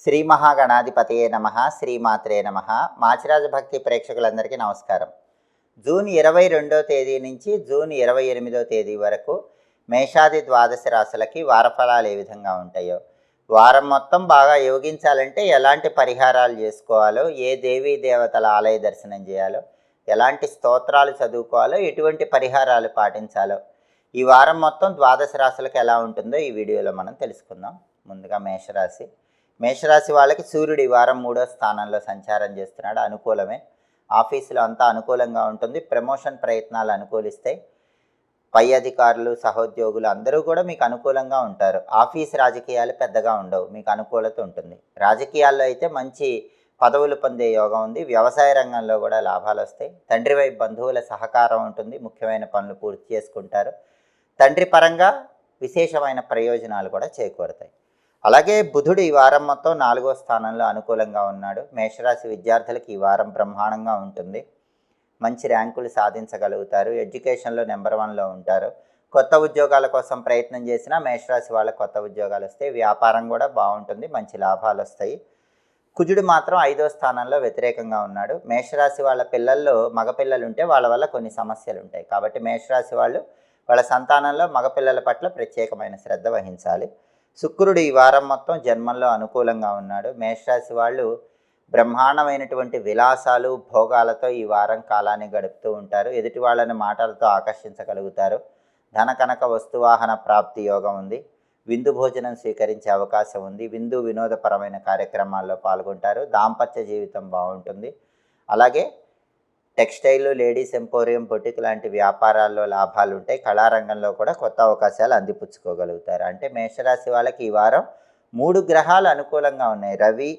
శ్రీ మహాగణాధిపతయే నమః, శ్రీమాత్రే నమః. మాచిరాజ భక్తి ప్రేక్షకులందరికీ నమస్కారం. జూన్ 22వ తేదీ నుంచి జూన్ 28వ తేదీ వరకు మేషాది ద్వాదశ రాశులకి వారఫలాలు ఏ విధంగా ఉంటాయో, వారం మొత్తం బాగా యోగించాలంటే ఎలాంటి పరిహారాలు చేసుకోవాలో, ఏ దేవీ దేవతల ఆలయ దర్శనం చేయాలో, ఎలాంటి స్తోత్రాలు చదువుకోవాలో, ఎటువంటి పరిహారాలు పాటించాలో, ఈ వారం మొత్తం ద్వాదశ రాశులకు ఎలా ఉంటుందో ఈ వీడియోలో మనం తెలుసుకుందాం. ముందుగా మేషరాశి. మేషరాశి వాళ్ళకి సూర్యుడు ఈ వారం 3వ స్థానంలో సంచారం చేస్తున్నాడు. అనుకూలమే. ఆఫీసులో అంతా అనుకూలంగా ఉంటుంది. ప్రమోషన్ ప్రయత్నాలు అనుకూలిస్తాయి. పై అధికారులు, సహోద్యోగులు అందరూ కూడా మీకు అనుకూలంగా ఉంటారు. ఆఫీస్ రాజకీయాలు పెద్దగా ఉండవు, మీకు అనుకూలత ఉంటుంది. రాజకీయాల్లో అయితే మంచి పదవులు పొందే యోగం ఉంది. వ్యవసాయ రంగంలో కూడా లాభాలు వస్తాయి. తండ్రి వైపు బంధువుల సహకారం ఉంటుంది. ముఖ్యమైన పనులు పూర్తి చేసుకుంటారు. తండ్రి పరంగా విశేషమైన ప్రయోజనాలు కూడా చేకూరుతాయి. అలాగే బుధుడు ఈ వారం మొత్తం 4వ స్థానంలో అనుకూలంగా ఉన్నాడు. మేషరాశి విద్యార్థులకు ఈ వారం బ్రహ్మాండంగా ఉంటుంది. మంచి ర్యాంకులు సాధించగలుగుతారు. ఎడ్యుకేషన్లో నెంబర్ 1లో ఉంటారు. కొత్త ఉద్యోగాల కోసం ప్రయత్నం చేసినా మేషరాశి వాళ్ళకి కొత్త ఉద్యోగాలు వస్తాయి. వ్యాపారం కూడా బాగుంటుంది. మంచి లాభాలు వస్తాయి. కుజుడు మాత్రం 5వ స్థానంలో వ్యతిరేకంగా ఉన్నాడు. మేషరాశి వాళ్ళ పిల్లల్లో మగపిల్లలు ఉంటే వాళ్ళ వల్ల కొన్ని సమస్యలు ఉంటాయి. కాబట్టి మేషరాశి వాళ్ళు వాళ్ళ సంతానంలో మగపిల్లల పట్ల ప్రత్యేకమైన శ్రద్ధ వహించాలి. శుక్రుడు ఈ వారం మొత్తం జన్మంలో అనుకూలంగా ఉన్నాడు. మేషరాశి వాళ్ళు బ్రహ్మాండమైనటువంటి విలాసాలు, భోగాలతో ఈ వారం కాలాన్ని గడుపుతూ ఉంటారు. ఎదుటి వాళ్ళని మాటలతో ఆకర్షించగలుగుతారు. ధన కనక వస్తువాహన ప్రాప్తి యోగం ఉంది. విందు భోజనం స్వీకరించే అవకాశం ఉంది. విందు వినోదపరమైన కార్యక్రమాల్లో పాల్గొంటారు. దాంపత్య జీవితం బాగుంటుంది. అలాగే టెక్స్టైల్, లేడీస్ ఎంపోరియం, బొటిక్ లాంటి వ్యాపారాల్లో లాభాలు ఉంటాయి. కళారంగంలో కూడా కొత్త అవకాశాలు అందిపుచ్చుకోగలుగుతారు. అంటే మేషరాశి వాళ్ళకి ఈ వారం 3 గ్రహాలు అనుకూలంగా ఉన్నాయి. రవి,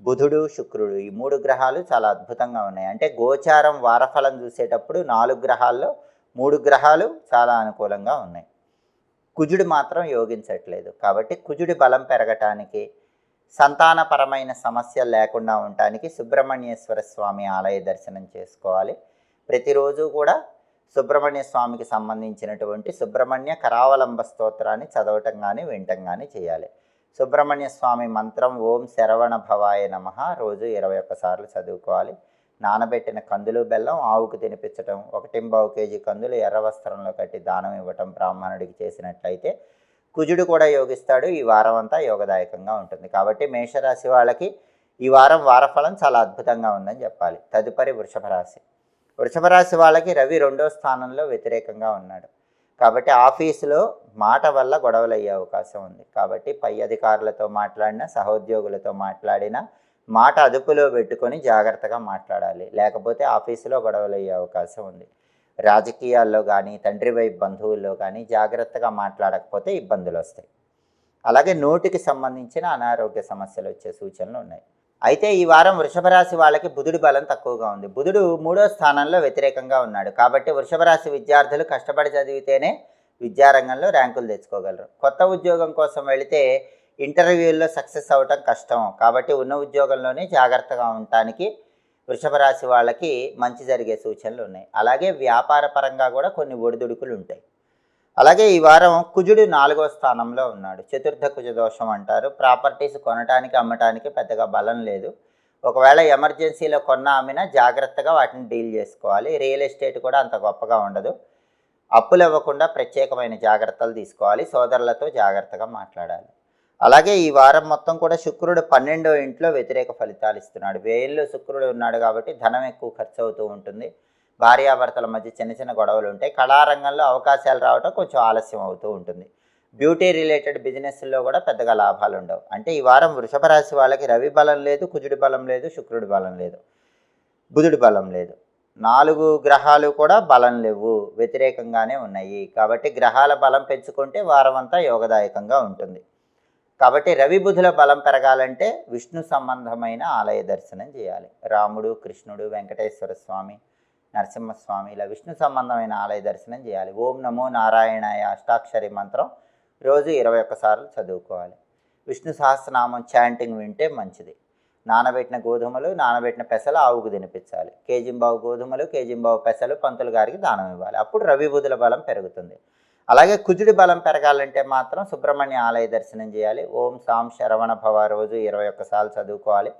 బుధుడు, శుక్రుడు, ఈ 3 గ్రహాలు చాలా అద్భుతంగా ఉన్నాయి. అంటే గోచారం వారఫలం చూసేటప్పుడు 4 గ్రహాల్లో 3 గ్రహాలు చాలా అనుకూలంగా ఉన్నాయి. కుజుడు మాత్రం యోగించట్లేదు. కాబట్టి కుజుడి బలం పెరగటానికి, సంతానపరమైన సమస్యలు లేకుండా ఉండటానికి సుబ్రహ్మణ్యేశ్వర స్వామి ఆలయ దర్శనం చేసుకోవాలి. ప్రతిరోజు కూడా సుబ్రహ్మణ్య స్వామికి సంబంధించినటువంటి సుబ్రహ్మణ్య కరావలంబ స్తోత్రాన్ని చదవటం కానీ వినటం కానీ చేయాలి. సుబ్రహ్మణ్య స్వామి మంత్రం ఓం శరవణ భవాయ నమః రోజు 21 సార్లు చదువుకోవాలి. నానబెట్టిన కందులు, బెల్లం ఆవుకు తినిపించటం, 1.25 కేజీ కందులు ఎర్ర వస్త్రంలో కట్టి దానం ఇవ్వటం బ్రాహ్మణుడికి చేసినట్లయితే కుజుడు కూడా యోగిస్తాడు. ఈ వారం అంతా యోగదాయకంగా ఉంటుంది. కాబట్టి మేషరాశి వాళ్ళకి ఈ వారం వారఫలం చాలా అద్భుతంగా ఉందని చెప్పాలి. తదుపరి వృషభ రాశి. వృషభ రాశి వాళ్ళకి రవి 2వ స్థానంలో వ్యతిరేకంగా ఉన్నాడు. కాబట్టి ఆఫీసులో మాట వల్ల గొడవలు అయ్యే అవకాశం ఉంది. కాబట్టి పై అధికారులతో మాట్లాడినా, సహోద్యోగులతో మాట్లాడినా మాట అదుపులో పెట్టుకొని జాగ్రత్తగా మాట్లాడాలి. లేకపోతే ఆఫీసులో గొడవలు అయ్యే అవకాశం ఉంది. రాజకీయాల్లో కానీ, తండ్రి వైపు బంధువుల్లో కానీ జాగ్రత్తగా మాట్లాడకపోతే ఇబ్బందులు వస్తాయి. అలాగే నోటికి సంబంధించిన అనారోగ్య సమస్యలు వచ్చే సూచనలు ఉన్నాయి. అయితే ఈ వారం వృషభ రాశి వాళ్ళకి బుధుడి బలం తక్కువగా ఉంది. బుధుడు 3వ స్థానంలో వ్యతిరేకంగా ఉన్నాడు. కాబట్టి వృషభ రాశి విద్యార్థులు కష్టపడి చదివితేనే విద్యారంగంలో ర్యాంకులు తెచ్చుకోగలరు. కొత్త ఉద్యోగం కోసం వెళితే ఇంటర్వ్యూల్లో సక్సెస్ అవ్వటం కష్టం. కాబట్టి ఉన్న ఉద్యోగంలోనే జాగ్రత్తగా ఉండటానికి వృషభ రాశి వాళ్ళకి మంచి జరిగే సూచనలు ఉన్నాయి. అలాగే వ్యాపార పరంగా కూడా కొన్ని ఒడిదుడుకులు ఉంటాయి. అలాగే ఈ వారం కుజుడు 4వ స్థానంలో ఉన్నాడు. చతుర్థ కుజ దోషం అంటారు. ప్రాపర్టీస్ కొనటానికి, అమ్మటానికి పెద్దగా బలం లేదు. ఒకవేళ ఎమర్జెన్సీలో కొన్న అమ్మినా జాగ్రత్తగా వాటిని డీల్ చేసుకోవాలి. రియల్ ఎస్టేట్ కూడా అంత గొప్పగా ఉండదు. అప్పులు ఇవ్వకుండా ప్రత్యేకమైన జాగ్రత్తలు తీసుకోవాలి. సోదరులతో జాగ్రత్తగా మాట్లాడాలి. అలాగే ఈ వారం మొత్తం కూడా శుక్రుడు 12వ ఇంట్లో వ్యతిరేక ఫలితాలు ఇస్తున్నాడు. వ్యయంలో శుక్రుడు ఉన్నాడు కాబట్టి ధనం ఎక్కువ ఖర్చు అవుతూ ఉంటుంది. భార్యాభర్తల మధ్య చిన్న చిన్న గొడవలు ఉంటాయి. కళారంగంలో అవకాశాలు రావటం కొంచెం ఆలస్యం అవుతూ ఉంటుంది. బ్యూటీ రిలేటెడ్ బిజినెస్లో కూడా పెద్దగా లాభాలు ఉండవు. అంటే ఈ వారం వృషభ రాశి వాళ్ళకి రవి బలం లేదు, కుజుడి బలం లేదు, శుక్రుడి బలం లేదు, బుధుడి బలం లేదు. 4 గ్రహాలు కూడా బలం లేవు, వ్యతిరేకంగానే ఉన్నాయి. కాబట్టి గ్రహాల బలం పెంచుకుంటే వారం అంతా యోగదాయకంగా ఉంటుంది. కాబట్టి రవి బుధుల బలం పెరగాలంటే విష్ణు సంబంధమైన ఆలయ దర్శనం చేయాలి. రాముడు, కృష్ణుడు, వెంకటేశ్వర స్వామి, నరసింహస్వామి ఇలా విష్ణు సంబంధమైన ఆలయ దర్శనం చేయాలి. ఓం నమో నారాయణాయ అష్టాక్షరి మంత్రం రోజు 21 సార్లు చదువుకోవాలి. విష్ణు సహస్రనామం చాంటింగ్ వింటే మంచిది. నానబెట్టిన గోధుమలు, నానబెట్టిన పెసలు ఆవుకు తినిపించాలి. కేజింబావు గోధుమలు, కేజింబావు పెసలు పంతులు గారికి దానం ఇవ్వాలి. అప్పుడు రవి బుధుల బలం పెరుగుతుంది. అలాగే కుజుడి బలం పెరగాలంటే మాత్రం సుబ్రహ్మణ్య ఆలయ దర్శనం చేయాలి. ఓం సాం శరవణ భవ రోజు 21 సార్లు చదువుకోవాలి.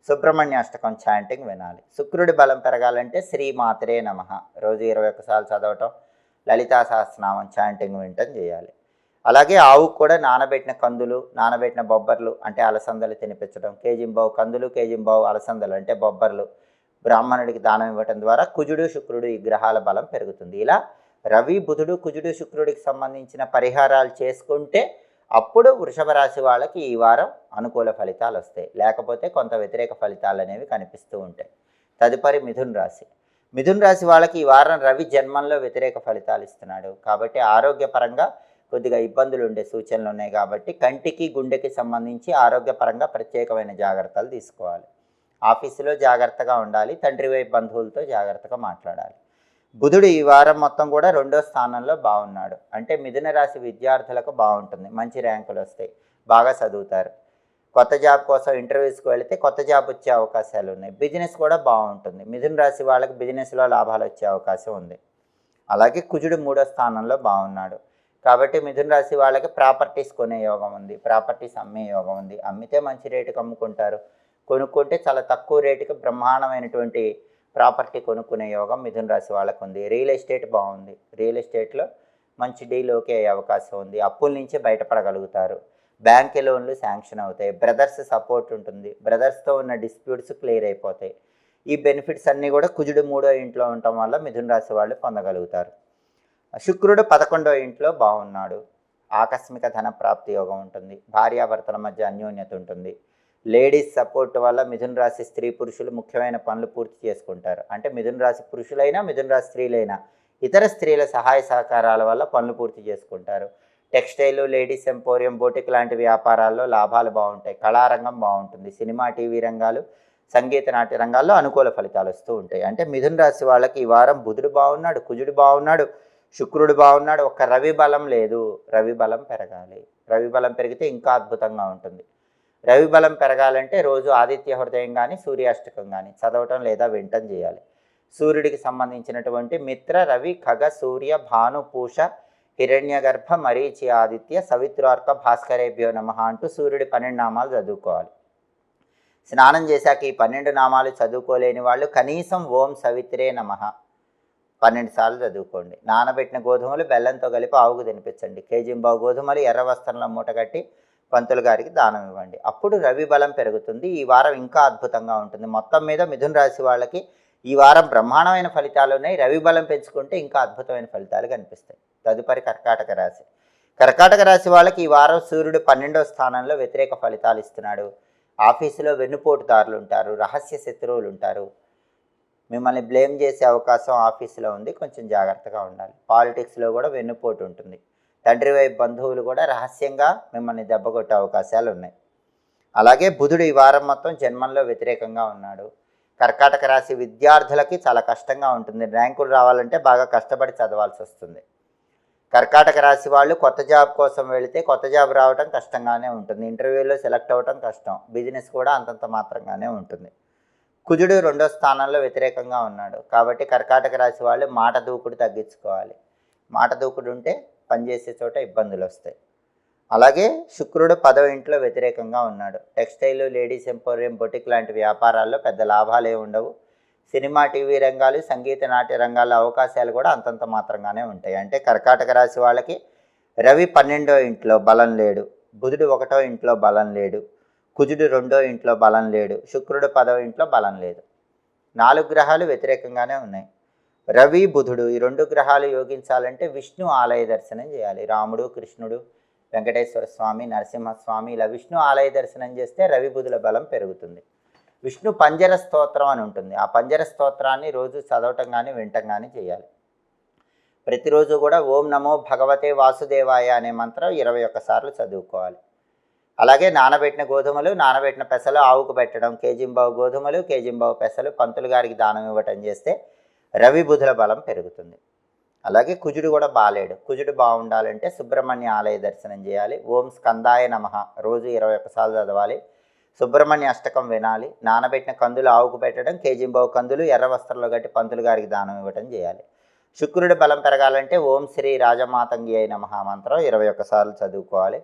సుబ్రహ్మణ్య అష్టకం చాంటింగ్ వినాలి. శుక్రుడి బలం పెరగాలంటే శ్రీమాత్రే నమః రోజు 21 సార్లు చదవటం, లలితా సహస్రనామం చాంటింగ్ వినటం చేయాలి. అలాగే ఆవుకు కూడా నానబెట్టిన కందులు, నానబెట్టిన బొబ్బర్లు అంటే అలసందలు తినిపించడం, కేజింబావు కందులు, కేజింబావు అలసందలు అంటే బొబ్బర్లు బ్రాహ్మణుడికి దానం ఇవ్వటం ద్వారా కుజుడు శుక్రుడు ఈ గ్రహాల బలం పెరుగుతుంది. ఇలా రవి బుధుడు కుజుడు శుక్రుడికి సంబంధించిన పరిహారాలు చేసుకుంటే అప్పుడు వృషభ రాశి వాళ్ళకి ఈ వారం అనుకూల ఫలితాలు వస్తాయి. లేకపోతే కొంత వ్యతిరేక ఫలితాలు అనేవి కనిపిస్తూ ఉంటాయి. తదుపరి మిథున్ రాశి. మిథున్ రాశి వాళ్ళకి ఈ వారం రవి జన్మంలో వ్యతిరేక ఫలితాలు ఇస్తున్నాడు. కాబట్టి ఆరోగ్యపరంగా కొద్దిగా ఇబ్బందులు ఉండే సూచనలు ఉన్నాయి. కాబట్టి కంటికి గుండెకి సంబంధించి ఆరోగ్యపరంగా ప్రత్యేకమైన జాగ్రత్తలు తీసుకోవాలి. ఆఫీసులో జాగ్రత్తగా ఉండాలి. తండ్రి వైపు బంధువులతో జాగ్రత్తగా మాట్లాడాలి. బుధుడు ఈ వారం మొత్తం కూడా 2వ స్థానంలో బాగున్నాడు. అంటే మిథున రాశి విద్యార్థులకు బాగుంటుంది. మంచి ర్యాంకులు వస్తాయి, బాగా చదువుతారు. కొత్త జాబ్ కోసం ఇంటర్వ్యూస్కి వెళితే కొత్త జాబ్ వచ్చే అవకాశాలు ఉన్నాయి. బిజినెస్ కూడా బాగుంటుంది. మిథున రాశి వాళ్ళకి బిజినెస్లో లాభాలు వచ్చే అవకాశం ఉంది. అలాగే కుజుడు 3వ స్థానంలో బాగున్నాడు. కాబట్టి మిథున రాశి వాళ్ళకి ప్రాపర్టీస్ కొనే యోగం ఉంది, ప్రాపర్టీస్ అమ్మే యోగం ఉంది. అమ్మితే మంచి రేటుకి అమ్ముకుంటారు, కొనుక్కుంటే చాలా తక్కువ రేటుకి బ్రహ్మాండమైనటువంటి ప్రాపర్టీ కొనుక్కునే యోగం మిథున రాశి వాళ్ళకు ఉంది. రియల్ ఎస్టేట్ బాగుంది. రియల్ ఎస్టేట్లో మంచి డీల్ ఓకే అయ్యే అవకాశం ఉంది. అప్పుల నుంచి బయటపడగలుగుతారు. బ్యాంక్ లోన్లు శాంక్షన్ అవుతాయి. బ్రదర్స్ సపోర్ట్ ఉంటుంది. బ్రదర్స్తో ఉన్న డిస్ప్యూట్స్ క్లియర్ అయిపోతాయి. ఈ బెనిఫిట్స్ అన్నీ కూడా కుజుడు 3వ ఇంట్లో ఉండటం వల్ల మిథున రాశి వాళ్ళు పొందగలుగుతారు. శుక్రుడు 11వ ఇంట్లో బాగున్నాడు. ఆకస్మిక ధన ప్రాప్తి యోగం ఉంటుంది. భార్యాభర్తల మధ్య అన్యోన్యత ఉంటుంది. లేడీస్ సపోర్ట్ వల్ల మిథున రాశి స్త్రీ పురుషులు ముఖ్యమైన పనులు పూర్తి చేసుకుంటారు. అంటే మిథున రాశి పురుషులైనా మిథున రాశి స్త్రీలైనా ఇతర స్త్రీల సహాయ సహకారాల వల్ల పనులు పూర్తి చేసుకుంటారు. టెక్స్టైల్, లేడీస్ ఎంపోరియం, బోటిక్ లాంటి వ్యాపారాల్లో లాభాలు బాగుంటాయి. కళారంగం బాగుంటుంది. సినిమా, టీవీ రంగాలు, సంగీత నాట్య రంగాల్లో అనుకూల ఫలితాలు వస్తూ ఉంటాయి. అంటే మిథున రాశి వాళ్ళకి ఈ వారం బుధుడు బాగున్నాడు, కుజుడు బాగున్నాడు, శుక్రుడు బాగున్నాడు. ఒక్క రవి బలం లేదు. రవి బలం పెరగాలి. రవి బలం పెరిగితే ఇంకా అద్భుతంగా ఉంటుంది. రవి బలం పెరగాలంటే రోజు ఆదిత్య హృదయం కానీ సూర్యాష్టకం కానీ చదవటం లేదా వినటం చేయాలి. సూర్యుడికి సంబంధించినటువంటి మిత్ర, రవి, ఖగ, సూర్య, భాను, పూష, హిరణ్యగర్భ, మరీచి, ఆదిత్య, సవిత్రార్క, భాస్కరేభ్యో నమః అంటూ సూర్యుడి 12 నామాలు చదువుకోవాలి. స్నానం చేశాక ఈ 12 నామాలు చదువుకోలేని వాళ్ళు కనీసం ఓం సవిత్రే నమః 12 సార్లు చదువుకోండి. నానబెట్టిన గోధుమలు బెల్లంతో కలిపి ఆవుకు తినిపించండి. కేజింబావు గోధుమలు ఎర్ర వస్త్రంలో మూటగట్టి పంతులు గారికి దానం ఇవ్వండి. అప్పుడు రవి బలం పెరుగుతుంది. ఈ వారం ఇంకా అద్భుతంగా ఉంటుంది. మొత్తం మీద మిథున రాశి వాళ్ళకి ఈ వారం బ్రహ్మాండమైన ఫలితాలు ఉన్నాయి. రవి బలం పెంచుకుంటే ఇంకా అద్భుతమైన ఫలితాలు కనిపిస్తాయి. తదుపరి కర్కాటక రాశి. కర్కాటక రాశి వాళ్ళకి ఈ వారం సూర్యుడు 12వ స్థానంలో వ్యతిరేక ఫలితాలు ఇస్తున్నాడు. ఆఫీసులో వెన్నుపోటుదారులు ఉంటారు, రహస్య శత్రువులు ఉంటారు. మిమ్మల్ని బ్లేమ్ చేసే అవకాశం ఆఫీసులో ఉంది. కొంచెం జాగ్రత్తగా ఉండాలి. పాలిటిక్స్లో కూడా వెన్నుపోటు ఉంటుంది. తండ్రి వైపు బంధువులు కూడా రహస్యంగా మిమ్మల్ని దెబ్బకొట్టే అవకాశాలు ఉన్నాయి. అలాగే బుధుడు ఈ వారం మొత్తం జన్మంలో వ్యతిరేకంగా ఉన్నాడు. కర్కాటక రాశి విద్యార్థులకి చాలా కష్టంగా ఉంటుంది. ర్యాంకులు రావాలంటే బాగా కష్టపడి చదవాల్సి వస్తుంది. కర్కాటక రాశి వాళ్ళు కొత్త జాబ్ కోసం వెళితే కొత్త జాబ్ రావటం కష్టంగానే ఉంటుంది. ఇంటర్వ్యూలో సెలెక్ట్ అవ్వటం కష్టం. బిజినెస్ కూడా అంతంత మాత్రంగానే ఉంటుంది. కుజుడు 2వ స్థానంలో వ్యతిరేకంగా ఉన్నాడు. కాబట్టి కర్కాటక రాశి వాళ్ళు మాట దూకుడు తగ్గించుకోవాలి. మాట దూకుడు ఉంటే పనిచేసే చోట ఇబ్బందులు వస్తాయి. అలాగే శుక్రుడు 10వ ఇంట్లో వ్యతిరేకంగా ఉన్నాడు. టెక్స్టైల్, లేడీస్ ఎంపోరియం, బొటిక్ లాంటి వ్యాపారాల్లో పెద్ద లాభాలే ఉండవు. సినిమా, టీవీ రంగాలు, సంగీత నాట్య రంగాల్లో అవకాశాలు కూడా అంతంత మాత్రంగానే ఉంటాయి. అంటే కర్కాటక రాశి వాళ్ళకి రవి 12వ ఇంట్లో బలం లేడు, బుధుడు 1వ ఇంట్లో బలం లేడు, కుజుడు 2వ ఇంట్లో బలం లేడు, శుక్రుడు 10వ ఇంట్లో బలం లేదు. 4 గ్రహాలు వ్యతిరేకంగానే ఉన్నాయి. రవి, బుధుడు ఈ 2 గ్రహాలు యోగించాలంటే విష్ణు ఆలయ దర్శనం చేయాలి. రాముడు, కృష్ణుడు, వెంకటేశ్వర స్వామి, నరసింహస్వామి ఇలా విష్ణు ఆలయ దర్శనం చేస్తే రవి బుధుల బలం పెరుగుతుంది. విష్ణు పంజర స్తోత్రం అని ఉంటుంది. ఆ పంజర స్తోత్రాన్ని రోజు చదవటం కానీ వినటం కానీ చేయాలి. ప్రతిరోజు కూడా ఓం నమో భగవతే వాసుదేవాయ అనే మంత్రం 21 సార్లు చదువుకోవాలి. అలాగే నానబెట్టిన గోధుమలు, నానబెట్టిన పెసలు ఆవుకు పెట్టడం, కేజింబావు గోధుమలు, కేజింబావు పెసలు పంతులు గారికి దానం ఇవ్వటం చేస్తే రవి బుధుల బలం పెరుగుతుంది. అలాగే కుజుడు కూడా బాలేడు. కుజుడు బాగుండాలంటే సుబ్రహ్మణ్య ఆలయ దర్శనం చేయాలి. ఓం స్కందాయ నమః రోజు 21 సార్లు చదవాలి. సుబ్రహ్మణ్య అష్టకం వినాలి. నానబెట్టిన కందులు ఆవుకు పెట్టడం, కేజింబావు కందులు ఎర్ర వస్త్రంలో కట్టి పంతులు గారికి దానం ఇవ్వటం చేయాలి. శుక్రుడి బలం పెరగాలంటే ఓం శ్రీ రాజమాతంగి అయిన మహామంత్రం 21 సార్లు చదువుకోవాలి.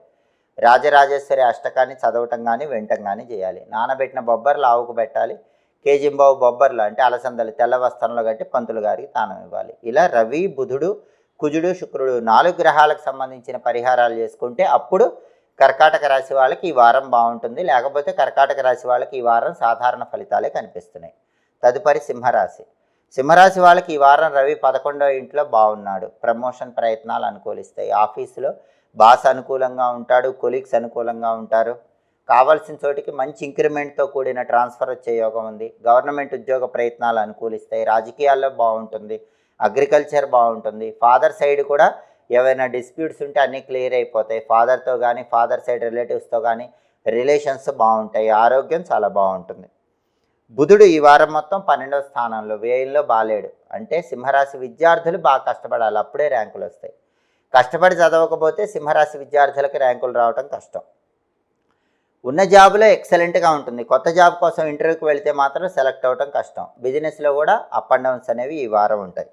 రాజరాజేశ్వరి అష్టకాన్ని చదవటం కానీ వినటం కానీ చేయాలి. నానబెట్టిన బొబ్బర్లు ఆవుకు పెట్టాలి. కేజింబావు బొబ్బర్లు అంటే అలసందలు తెల్ల వస్త్రంలో కట్టి పంతులు గారికి దానం ఇవ్వాలి. ఇలా రవి, బుధుడు, కుజుడు, శుక్రుడు 4 గ్రహాలకు సంబంధించిన పరిహారాలు చేసుకుంటే అప్పుడు కర్కాటక రాశి వాళ్ళకి ఈ వారం బాగుంటుంది. లేకపోతే కర్కాటక రాశి వాళ్ళకి ఈ వారం సాధారణ ఫలితాలే కనిపిస్తున్నాయి. తదుపరి సింహరాశి. సింహరాశి వాళ్ళకి ఈ వారం రవి 11వ ఇంట్లో బాగున్నాడు. ప్రమోషన్ ప్రయత్నాలు అనుకూలిస్తాయి. ఆఫీసులో బాస్ అనుకూలంగా ఉంటాడు, కొలీగ్స్ అనుకూలంగా ఉంటారు. కావాల్సిన చోటికి మంచి ఇంక్రిమెంట్తో కూడిన ట్రాన్స్ఫర్ వచ్చే యోగం ఉంది. గవర్నమెంట్ ఉద్యోగ ప్రయత్నాలు అనుకూలిస్తాయి. రాజకీయాల్లో బాగుంటుంది. అగ్రికల్చర్ బాగుంటుంది. ఫాదర్ సైడ్ కూడా ఏవైనా డిస్ప్యూట్స్ ఉంటే అన్నీ క్లియర్ అయిపోతాయి. ఫాదర్తో కానీ ఫాదర్ సైడ్ రిలేటివ్స్తో కానీ రిలేషన్స్ బాగుంటాయి. ఆరోగ్యం చాలా బాగుంటుంది. బుధుడు ఈ వారం మొత్తం 12వ స్థానంలో, వ్యయంలో బాలేడు. అంటే సింహరాశి విద్యార్థులు బాగా కష్టపడాలి, అప్పుడే ర్యాంకులు వస్తాయి. కష్టపడి చదవకపోతే సింహరాశి విద్యార్థులకు ర్యాంకులు రావడం కష్టం. ఉన్న జాబులో ఎక్సలెంట్గా ఉంటుంది. కొత్త జాబ్ కోసం ఇంటర్వ్యూకి వెళితే మాత్రం సెలెక్ట్ అవ్వడం కష్టం. బిజినెస్లో కూడా అప్ అండ్ డౌన్స్ అనేవి ఈ వారం ఉంటాయి.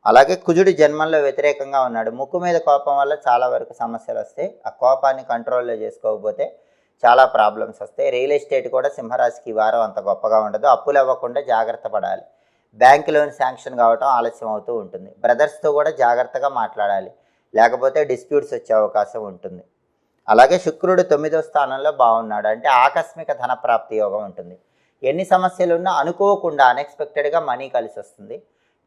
అలాగే కుజుడు జన్మంలో వ్యతిరేకంగా ఉన్నాడు. ముక్కు మీద కోపం వల్ల చాలా వరకు సమస్యలు వస్తాయి. ఆ కోపాన్ని కంట్రోల్లో చేసుకోకపోతే చాలా ప్రాబ్లమ్స్ వస్తాయి. రియల్ ఎస్టేట్ కూడా సింహరాశికి ఈ వారం అంత గొప్పగా ఉండదు. అప్పులు అవ్వకుండా జాగ్రత్త పడాలి. బ్యాంక్ లోన్ శాంక్షన్ కావటం ఆలస్యం అవుతూ ఉంటుంది. బ్రదర్స్తో కూడా జాగ్రత్తగా మాట్లాడాలి, లేకపోతే డిస్ప్యూట్స్ వచ్చే అవకాశం ఉంటుంది. అలాగే శుక్రుడు 9వ స్థానంలో బాగున్నాడు. అంటే ఆకస్మిక ధన ప్రాప్తి యోగం ఉంటుంది. ఎన్ని సమస్యలు ఉన్నా అనుకోకుండా అన్ఎక్స్పెక్టెడ్గా మనీ కలిసి వస్తుంది.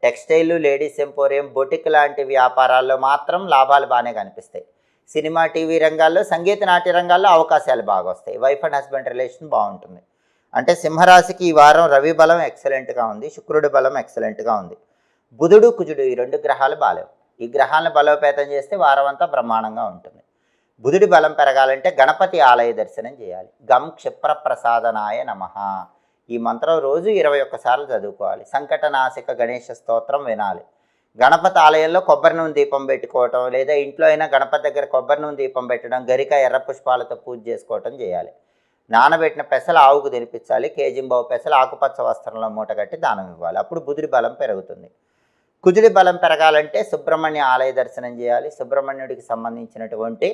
టెక్స్టైల్, లేడీస్ ఎంపోరియం, బొటిక్ లాంటి వ్యాపారాల్లో మాత్రం లాభాలు బాగానే కనిపిస్తాయి. సినిమా, టీవీ రంగాల్లో, సంగీత నాట్య రంగాల్లో అవకాశాలు బాగా వస్తాయి. వైఫ్ అండ్ హస్బెండ్ రిలేషన్ బాగుంటుంది. అంటే సింహరాశికి ఈ వారం రవి బలం ఎక్సలెంట్గా ఉంది. శుక్రుడి బలం ఎక్సలెంట్గా ఉంది. బుధుడు, కుజుడు ఈ 2 గ్రహాలు బాలేవు. ఈ గ్రహాలను బలోపేతం చేస్తే వారం అంతా బ్రహ్మాండంగా ఉంటుంది. బుధుడి బలం పెరగాలంటే గణపతి ఆలయ దర్శనం చేయాలి. గం క్షిప్ర ప్రసాదనాయ నమః ఈ మంత్రం రోజు 21 సార్లు చదువుకోవాలి. సంకటనాశక గణేష స్తోత్రం వినాలి. గణపతి ఆలయంలో కొబ్బరి నూనె దీపం పెట్టుకోవటం, లేదా ఇంట్లో అయినా గణపతి దగ్గర కొబ్బరి నూనె దీపం పెట్టడం, గరిక ఎర్ర పుష్పాలతో పూజ చేసుకోవటం చేయాలి. నానబెట్టిన పెసలు ఆవుకు తినిపించాలి. కేజింబావు పెసలు ఆకుపచ్చ వస్త్రంలో మూట కట్టి దానం ఇవ్వాలి. అప్పుడు బుధుడి బలం పెరుగుతుంది. కుజుడి బలం పెరగాలంటే సుబ్రహ్మణ్య ఆలయ దర్శనం చేయాలి. సుబ్రహ్మణ్యుడికి సంబంధించినటువంటి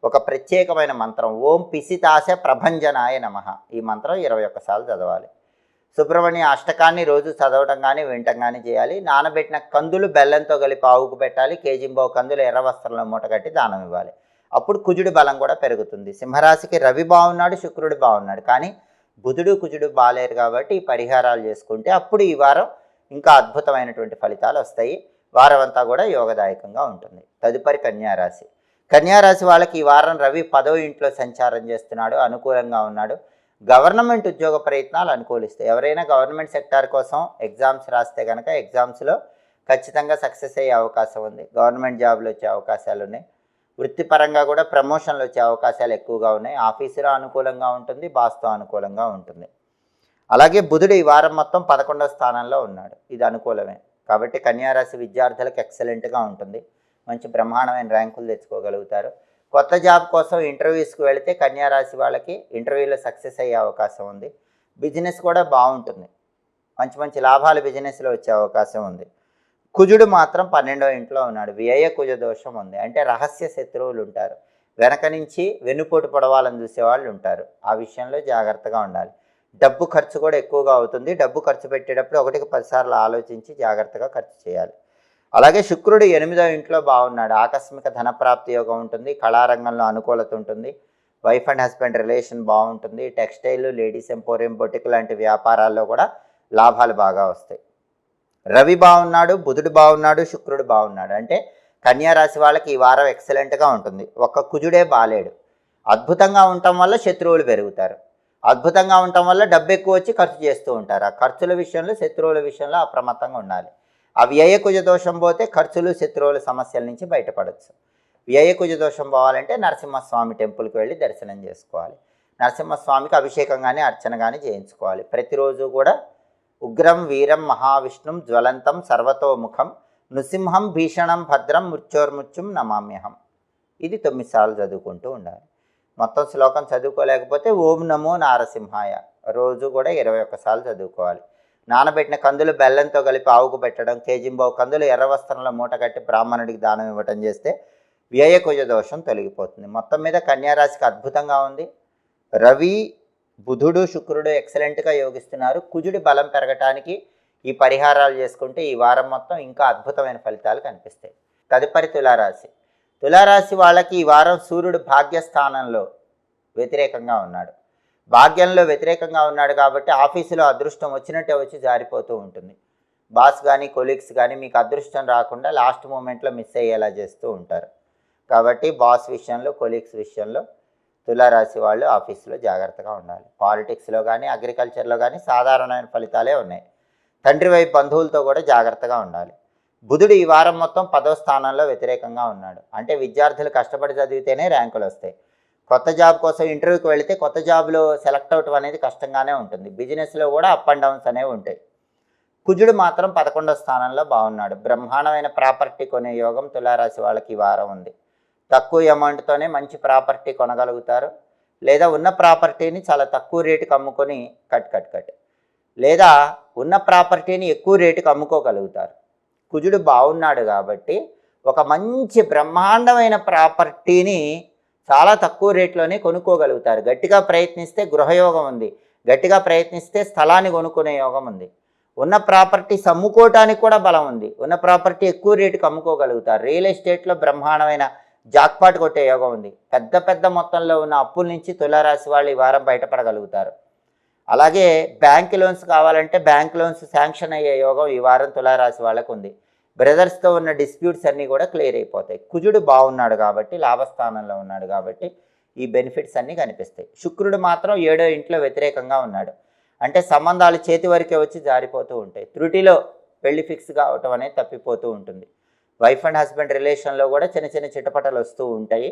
ఒక ప్రత్యేకమైన మంత్రం ఓం పిసితాశ ప్రభంజనాయ నమః ఈ మంత్రం 21 సార్లు చదవాలి. సుబ్రహ్మణ్య అష్టకాన్ని రోజు చదవటం కానీ వినటం కానీ చేయాలి. నానబెట్టిన కందులు బెల్లంతో కలిపి ఆవుకు పెట్టాలి. కేజింబావు కందులు ఎర్ర వస్త్రంలో మూట కట్టి దానం ఇవ్వాలి. అప్పుడు కుజుడి బలం కూడా పెరుగుతుంది. సింహరాశికి రవి బాగున్నాడు, శుక్రుడు బాగున్నాడు, కానీ బుధుడు, కుజుడు బాలేరు. కాబట్టి ఈ పరిహారాలు చేసుకుంటే అప్పుడు ఈ వారం ఇంకా అద్భుతమైనటువంటి ఫలితాలు వస్తాయి. వారం అంతా కూడా యోగదాయకంగా ఉంటుంది. తదుపరి కన్యారాశి. కన్యారాశి వాళ్ళకి ఈ వారం రవి 10వ ఇంట్లో సంచారం చేస్తున్నాడు, అనుకూలంగా ఉన్నాడు. గవర్నమెంట్ ఉద్యోగ ప్రయత్నాలు అనుకూలిస్తాయి. ఎవరైనా గవర్నమెంట్ సెక్టార్ కోసం ఎగ్జామ్స్ రాస్తే కనుక ఎగ్జామ్స్లో ఖచ్చితంగా సక్సెస్ అయ్యే అవకాశం ఉంది. గవర్నమెంట్ జాబ్లు వచ్చే అవకాశాలు ఉన్నాయి. వృత్తిపరంగా కూడా ప్రమోషన్లు వచ్చే అవకాశాలు ఎక్కువగా ఉన్నాయి. ఆఫీసులో అనుకూలంగా ఉంటుంది, బాస్తో అనుకూలంగా ఉంటుంది. అలాగే బుధుడు ఈ వారం మొత్తం 11వ స్థానంలో ఉన్నాడు. ఇది అనుకూలమే. కాబట్టి కన్యారాశి విద్యార్థులకు ఎక్సలెంట్గా ఉంటుంది. మంచి బ్రహ్మాండమైన ర్యాంకులు తెచ్చుకోగలుగుతారు. కొత్త జాబ్ కోసం ఇంటర్వ్యూస్కి వెళితే కన్యారాశి వాళ్ళకి ఇంటర్వ్యూలో సక్సెస్ అయ్యే అవకాశం ఉంది. బిజినెస్ కూడా బాగుంటుంది. మంచి మంచి లాభాలు బిజినెస్లో వచ్చే అవకాశం ఉంది. కుజుడు మాత్రం 12వ ఇంట్లో ఉన్నాడు. వ్యయ కుజ దోషం ఉంది. అంటే రహస్య శత్రువులు ఉంటారు. వెనక నుంచి వెన్నుపోటు పొడవాలని చూసేవాళ్ళు ఉంటారు. ఆ విషయంలో జాగ్రత్తగా ఉండాలి. డబ్బు ఖర్చు కూడా ఎక్కువగా అవుతుంది. డబ్బు ఖర్చు పెట్టేటప్పుడు 1కి 10 సార్లు ఆలోచించి జాగ్రత్తగా ఖర్చు చేయాలి. అలాగే శుక్రుడు 8వ ఇంట్లో బాగున్నాడు. ఆకస్మిక ధనప్రాప్తి యోగం ఉంటుంది. కళారంగంలో అనుకూలత ఉంటుంది. వైఫ్ అండ్ హస్బెండ్ రిలేషన్ బాగుంటుంది. టెక్స్టైల్, లేడీస్ ఎంపోరియం, బొటిక్ లాంటి వ్యాపారాల్లో కూడా లాభాలు బాగా వస్తాయి. రవి బాగున్నాడు, బుధుడు బాగున్నాడు, శుక్రుడు బాగున్నాడు. అంటే కన్యారాశి వాళ్ళకి ఈ వారం ఎక్సలెంట్గా ఉంటుంది. ఒక్క కుజుడే బాలేడు. అద్భుతంగా ఉండటం వల్ల శత్రువులు పెరుగుతారు. అద్భుతంగా ఉండటం వల్ల డబ్బు ఎక్కువ వచ్చి ఖర్చు చేస్తూ ఉంటారు. ఆ ఖర్చుల విషయంలో, శత్రువుల విషయంలో అప్రమత్తంగా ఉండాలి. ఆ వ్యయకుజ దోషం పోతే ఖర్చులు, శత్రువుల సమస్యల నుంచి బయటపడవచ్చు. వ్యయకుజ దోషం పోవాలంటే నరసింహస్వామి టెంపుల్కి వెళ్ళి దర్శనం చేసుకోవాలి. నరసింహస్వామికి అభిషేకం కానీ అర్చన కానీ చేయించుకోవాలి. ప్రతిరోజు కూడా ఉగ్రం వీరం మహావిష్ణుం జ్వలంతం సర్వతోముఖం నృసింహం భీషణం భద్రం మృత్యోర్మృత్యుం నమామ్యహం ఇది 9 సార్లు చదువుకుంటూ ఉండాలి. మొత్తం శ్లోకం చదువుకోలేకపోతే ఓం నమో నారసింహాయ రోజు కూడా 21 సార్లు చదువుకోవాలి. నానబెట్టిన కందులు బెల్లంతో కలిపి ఆవుకు పెట్టడం, కేజింబావు కందులు ఎర్ర వస్త్రంలో మూట కట్టి బ్రాహ్మణుడికి దానం ఇవ్వటం చేస్తే వ్యయకుజ దోషం తొలగిపోతుంది. మొత్తం మీద కన్యారాశికి అద్భుతంగా ఉంది. రవి, బుధుడు, శుక్రుడు ఎక్సలెంట్గా యోగిస్తున్నారు. కుజుడి బలం పెరగటానికి ఈ పరిహారాలు చేసుకుంటే ఈ వారం మొత్తం ఇంకా అద్భుతమైన ఫలితాలు కనిపిస్తాయి. తదుపరి తులారాశి. తులారాశి వాళ్ళకి ఈ వారం సూర్యుడు భాగ్యస్థానంలో వ్యతిరేకంగా ఉన్నాడు. భాగ్యంలో వ్యతిరేకంగా ఉన్నాడు కాబట్టి ఆఫీసులో అదృష్టం వచ్చినట్టే వచ్చి జారిపోతూ ఉంటుంది. బాస్ కానీ కొలీగ్స్ కానీ మీకు అదృష్టం రాకుండా లాస్ట్ మూమెంట్లో మిస్ అయ్యేలా చేస్తూ ఉంటారు. కాబట్టి బాస్ విషయంలో, కొలీగ్స్ విషయంలో తులారాశి వాళ్ళు ఆఫీసులో జాగ్రత్తగా ఉండాలి. పాలిటిక్స్లో కానీ, అగ్రికల్చర్లో కానీ సాధారణమైన ఫలితాలే ఉన్నాయి. తండ్రి వైపు బంధువులతో కూడా జాగ్రత్తగా ఉండాలి. బుధుడు ఈ వారం మొత్తం 10వ స్థానంలో వ్యతిరేకంగా ఉన్నాడు. అంటే విద్యార్థులు కష్టపడి చదివితేనే ర్యాంకులు వస్తాయి. కొత్త జాబ్ కోసం ఇంటర్వ్యూకి వెళితే కొత్త జాబ్లో సెలెక్ట్ అవటం అనేది కష్టంగానే ఉంటుంది. బిజినెస్లో కూడా అప్ అండ్ డౌన్స్ అనేవి ఉంటాయి. కుజుడు మాత్రం 11వ స్థానంలో బాగున్నాడు. బ్రహ్మాండమైన ప్రాపర్టీ కొనే యోగం తులారాశి వాళ్ళకి ఈ వారం ఉంది. తక్కువ అమౌంట్తోనే మంచి ప్రాపర్టీ కొనగలుగుతారు. లేదా ఉన్న ప్రాపర్టీని చాలా తక్కువ రేటుకి అమ్ముకొని కట్ లేదా ఉన్న ప్రాపర్టీని ఎక్కువ రేటుకి అమ్ముకోగలుగుతారు. కుజుడు బాగున్నాడు కాబట్టి ఒక మంచి బ్రహ్మాండమైన ప్రాపర్టీని చాలా తక్కువ రేట్లోనే కొనుక్కోగలుగుతారు. గట్టిగా ప్రయత్నిస్తే గృహయోగం ఉంది. గట్టిగా ప్రయత్నిస్తే స్థలాన్ని కొనుక్కునే యోగం ఉంది. ఉన్న ప్రాపర్టీస్ అమ్ముకోవటానికి కూడా బలం ఉంది. ఉన్న ప్రాపర్టీ ఎక్కువ రేటుకి అమ్ముకోగలుగుతారు. రియల్ ఎస్టేట్లో బ్రహ్మాండమైన జాక్పాట్ కొట్టే యోగం ఉంది. పెద్ద మొత్తంలో ఉన్న అప్పుల నుంచి తులారాశి వాళ్ళు ఈ వారం బయటపడగలుగుతారు. అలాగే బ్యాంక్ లోన్స్ కావాలంటే బ్యాంక్ లోన్స్ శాంక్షన్ అయ్యే యోగం ఈ వారం తులారాశి వాళ్ళకు ఉంది. బ్రదర్స్తో ఉన్న డిస్ప్యూట్స్ అన్నీ కూడా క్లియర్ అయిపోతాయి. కుజుడు బాగున్నాడు కాబట్టి, లాభస్థానంలో ఉన్నాడు కాబట్టి ఈ బెనిఫిట్స్ అన్నీ కనిపిస్తాయి. శుక్రుడు మాత్రం 7వ ఇంట్లో వ్యతిరేకంగా ఉన్నాడు. అంటే సంబంధాలు చేతి వరకే వచ్చి జారిపోతూ ఉంటాయి. త్రుటిలో పెళ్లి ఫిక్స్ కావటం అనేది తప్పిపోతూ ఉంటుంది. వైఫ్ అండ్ హస్బెండ్ రిలేషన్లో కూడా చిన్న చిటపటలు వస్తూ ఉంటాయి.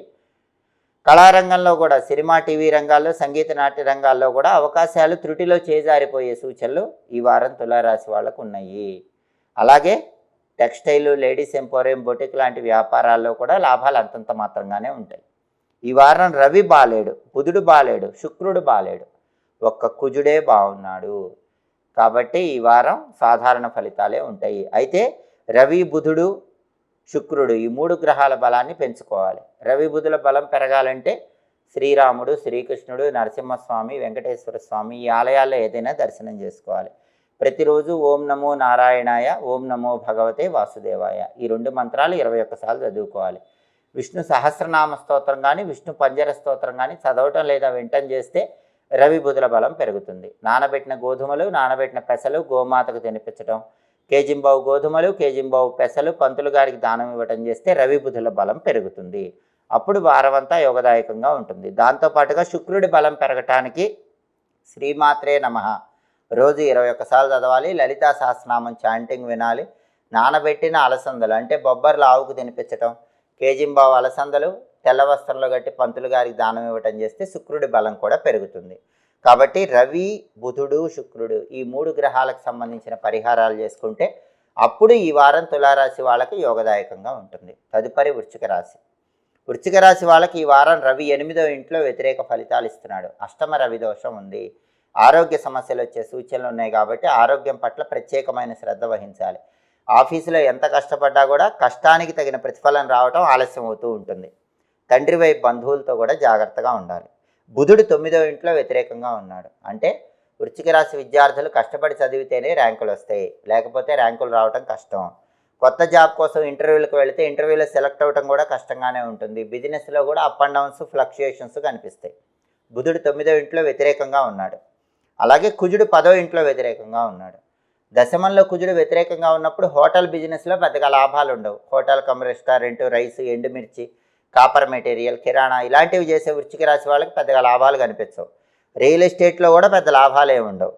కళారంగంలో కూడా, సినిమా, టీవీ రంగాల్లో, సంగీత, నాట్య రంగాల్లో కూడా అవకాశాలు త్రుటిలో చేజారిపోయే సూచనలు ఈ వారం తులారాశి వాళ్ళకు ఉన్నాయి. అలాగే టెక్స్టైల్, లేడీస్ ఎంపోరియం, బొటిక్ లాంటి వ్యాపారాల్లో కూడా లాభాలు అంతంత మాత్రంగానే ఉంటాయి. ఈ వారం రవి బాలేడు, బుధుడు బాలేడు, శుక్రుడు బాలేడు, ఒక్క కుజుడే బాగున్నాడు. కాబట్టి ఈ వారం సాధారణ ఫలితాలే ఉంటాయి. అయితే రవి, బుధుడు, శుక్రుడు ఈ 3 గ్రహాల బలాన్ని పెంచుకోవాలి. రవి, బుధుల బలం పెరగాలంటే శ్రీరాముడు, శ్రీకృష్ణుడు, నరసింహస్వామి, వెంకటేశ్వర స్వామి ఈ ఆలయాల్లో ఏదైనా దర్శనం చేసుకోవాలి. ప్రతిరోజు ఓం నమో నారాయణాయ, ఓం నమో భగవతే వాసుదేవాయ ఈ 2 మంత్రాలు 21 సార్లు చదువుకోవాలి. విష్ణు సహస్రనామ స్తోత్రం కానీ, విష్ణు పంజర స్తోత్రం కానీ చదవటం లేదా వింటం చేస్తే రవి, బుధుల బలం పెరుగుతుంది. నానబెట్టిన గోధుమలు, నానబెట్టిన పెసలు గోమాతకు తినిపించడం, కేజింబావు గోధుమలు, కేజింబావు పెసలు పంతులు గారికి దానం ఇవ్వటం చేస్తే రవి, బుధుల బలం పెరుగుతుంది. అప్పుడు వారమంతా యోగదాయకంగా ఉంటుంది. దాంతోపాటుగా శుక్రుడి బలం పెరగటానికి శ్రీమాత్రే నమః రోజు 21 సార్లు చదవాలి. లలితా సహస్రనామం చాంటింగ్ వినాలి. నానబెట్టిన అలసందలు అంటే బొబ్బర్లు ఆవుకు తినిపించటం, కేజింబావు అలసందలు తెల్ల వస్త్రంలో కట్టి పంతులు గారికి దానం ఇవ్వటం చేస్తే శుక్రుడి బలం కూడా పెరుగుతుంది. కాబట్టి రవి, బుధుడు, శుక్రుడు ఈ 3 గ్రహాలకు సంబంధించిన పరిహారాలు చేసుకుంటే అప్పుడు ఈ వారం తులారాశి వాళ్ళకి యోగదాయకంగా ఉంటుంది. తదుపరి వృశ్చిక రాశి. వృశ్చిక రాశి వాళ్ళకి ఈ వారం రవి 8వ ఇంట్లో వ్యతిరేక ఫలితాలు ఇస్తున్నాడు. అష్టమ రవి దోషం ఉంది. ఆరోగ్య సమస్యలు వచ్చే సూచనలు ఉన్నాయి కాబట్టి ఆరోగ్యం పట్ల ప్రత్యేకమైన శ్రద్ధ వహించాలి. ఆఫీసులో ఎంత కష్టపడ్డా కూడా కష్టానికి తగిన ప్రతిఫలం రావటం ఆలస్యం అవుతూ ఉంటుంది. తండ్రి వైపు బంధువులతో కూడా జాగ్రత్తగా ఉండాలి. బుధుడు 9వ ఇంట్లో వ్యతిరేకంగా ఉన్నాడు. అంటే వృశ్చిక రాశి విద్యార్థులు కష్టపడి చదివితేనే ర్యాంకులు వస్తాయి, లేకపోతే ర్యాంకులు రావటం కష్టం. కొత్త జాబ్ కోసం ఇంటర్వ్యూలకు వెళితే ఇంటర్వ్యూలో సెలెక్ట్ అవ్వటం కూడా కష్టంగానే ఉంటుంది. బిజినెస్లో కూడా అప్ అండ్ డౌన్స్, ఫ్లక్చుయేషన్స్ కనిపిస్తాయి. బుధుడు 9వ ఇంట్లో వ్యతిరేకంగా ఉన్నాడు. అలాగే కుజుడు 10వ ఇంట్లో వ్యతిరేకంగా ఉన్నాడు. దశమంలో కుజుడు వ్యతిరేకంగా ఉన్నప్పుడు హోటల్ బిజినెస్లో పెద్దగా లాభాలు ఉండవు. హోటల్ కమ్ రెస్టారెంట్, రైస్, ఎండుమిర్చి, కాపర్ మెటీరియల్, కిరాణా ఇలాంటివి చేసే వృశ్చిక రాశి వాళ్ళకి పెద్దగా లాభాలు కనిపించవు. రియల్ ఎస్టేట్లో కూడా పెద్ద లాభాలు ఏమి ఉండవు.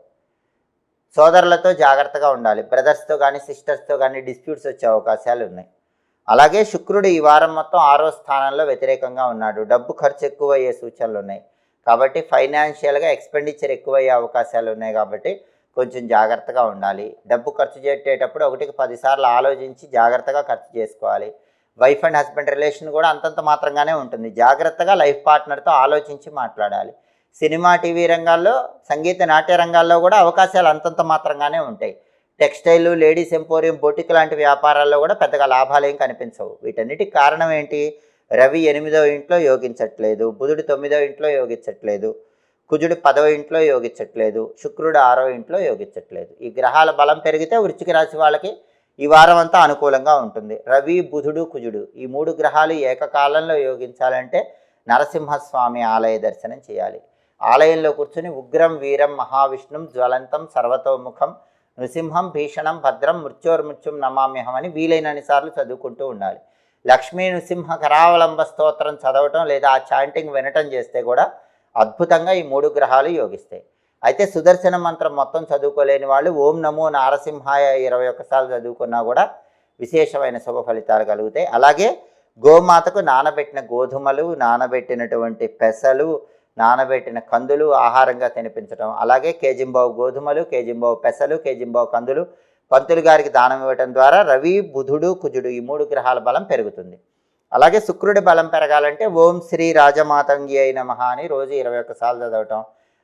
సోదరులతో జాగ్రత్తగా ఉండాలి. బ్రదర్స్తో కానీ, సిస్టర్స్తో కానీ డిస్ప్యూట్స్ వచ్చే అవకాశాలు ఉన్నాయి. అలాగే శుక్రుడు ఈ వారం మొత్తం 6వ స్థానంలో వ్యతిరేకంగా ఉన్నాడు. డబ్బు ఖర్చు ఎక్కువ అయ్యే సూచనలు ఉన్నాయి. కాబట్టి ఫైనాన్షియల్గా ఎక్స్పెండిచర్ ఎక్కువయ్యే అవకాశాలు ఉన్నాయి. కాబట్టి కొంచెం జాగ్రత్తగా ఉండాలి. డబ్బు ఖర్చు చేసేటప్పుడు 1కి 10 సార్లు ఆలోచించి జాగ్రత్తగా ఖర్చు చేసుకోవాలి. వైఫ్ అండ్ హస్బెండ్ రిలేషన్ కూడా అంతంత మాత్రంగానే ఉంటుంది. జాగ్రత్తగా లైఫ్ పార్ట్నర్తో ఆలోచించి మాట్లాడాలి. సినిమా, టీవీ రంగాల్లో, సంగీత నాట్య రంగాల్లో కూడా అవకాశాలు అంతంత మాత్రంగానే ఉంటాయి. టెక్స్టైల్, లేడీస్ ఎంపోరియం, బొటిక్ లాంటి వ్యాపారాల్లో కూడా పెద్దగా లాభాలు ఏం కనిపించవు. వీటన్నిటికి కారణం ఏంటి? రవి 8వ ఇంట్లో యోగించట్లేదు, బుధుడు 9వ ఇంట్లో యోగించట్లేదు, కుజుడు 10వ ఇంట్లో యోగించట్లేదు, శుక్రుడు 6వ ఇంట్లో యోగించట్లేదు. ఈ గ్రహాల బలం పెరిగితే వృశ్చిక రాశి వాళ్ళకి ఈ వారం అంతా అనుకూలంగా ఉంటుంది. రవి, బుధుడు, కుజుడు ఈ 3 గ్రహాలు ఏకకాలంలో యోగించాలంటే నరసింహస్వామి ఆలయ దర్శనం చేయాలి. ఆలయంలో కూర్చుని ఉగ్రం వీరం మహావిష్ణుం జ్వలంతం సర్వతోముఖం నృసింహం భీషణం భద్రం మృత్యోర్మృత్యుం నమామ్యహం అని వీలైనన్ని సార్లు చదువుకుంటూ ఉండాలి. లక్ష్మీ నృసింహ కరావలంబ స్తోత్రం చదవటం లేదా ఆ చాంటింగ్ వినటం చేస్తే కూడా అద్భుతంగా ఈ 3 గ్రహాలు యోగిస్తాయి. అయితే సుదర్శన మంత్రం మొత్తం చదువుకోలేని వాళ్ళు ఓం నమో నారసింహాయ 21 సార్లు చదువుకున్నా కూడా విశేషమైన శుభ ఫలితాలు కలుగుతాయి. అలాగే గోమాతకు నానబెట్టిన గోధుమలు, నానబెట్టినటువంటి పెసలు, నానబెట్టిన కందులు ఆహారంగా తినిపించడం, అలాగే కేజింబావు గోధుమలు, కేజింబావు పెసలు, కేజింబావు కందులు పంతులు గారికి దానం ఇవ్వటం ద్వారా రవి, బుధుడు, కుజుడు ఈ 3 గ్రహాల బలం పెరుగుతుంది. అలాగే శుక్రుడి బలం పెరగాలంటే ఓం శ్రీ రాజమాతంగి అయిన మహా అని రోజు 21 సార్లు చదవటం,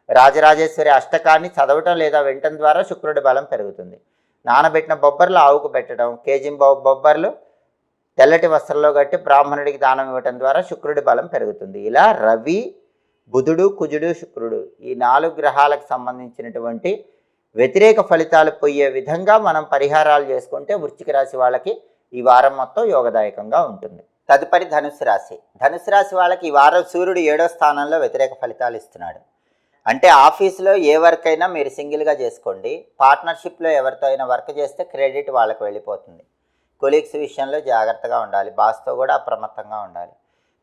రాజరాజేశ్వరి అష్టకాన్ని చదవటం లేదా వినటం ద్వారా శుక్రుడి బలం పెరుగుతుంది. నానబెట్టిన బొబ్బర్లు ఆవుకు పెట్టడం, కేజింబావు బొబ్బర్లు తెల్లటి వస్త్రంలో కట్టి బ్రాహ్మణుడికి దానం ఇవ్వటం ద్వారా శుక్రుడి బలం పెరుగుతుంది. ఇలా రవి, బుధుడు, కుజుడు, శుక్రుడు ఈ 4 గ్రహాలకు సంబంధించినటువంటి వ్యతిరేక ఫలితాలు పోయే విధంగా మనం పరిహారాలు చేసుకుంటే వృశ్చిక రాశి వాళ్ళకి ఈ వారం మొత్తం యోగదాయకంగా ఉంటుంది. తదుపరి ధనుసు రాశి. ధనుసు రాశి వాళ్ళకి ఈ వారం సూర్యుడు 7వ స్థానంలో వ్యతిరేక ఫలితాలు ఇస్తున్నాడు. అంటే ఆఫీసులో ఏ వర్క్ అయినా మీరు సింగిల్గా చేసుకోండి. పార్ట్నర్షిప్లో ఎవరితో అయినా వర్క్ చేస్తే క్రెడిట్ వాళ్ళకి వెళ్ళిపోతుంది. కొలీగ్స్ విషయంలో జాగ్రత్తగా ఉండాలి. బాస్తో కూడా అప్రమత్తంగా ఉండాలి.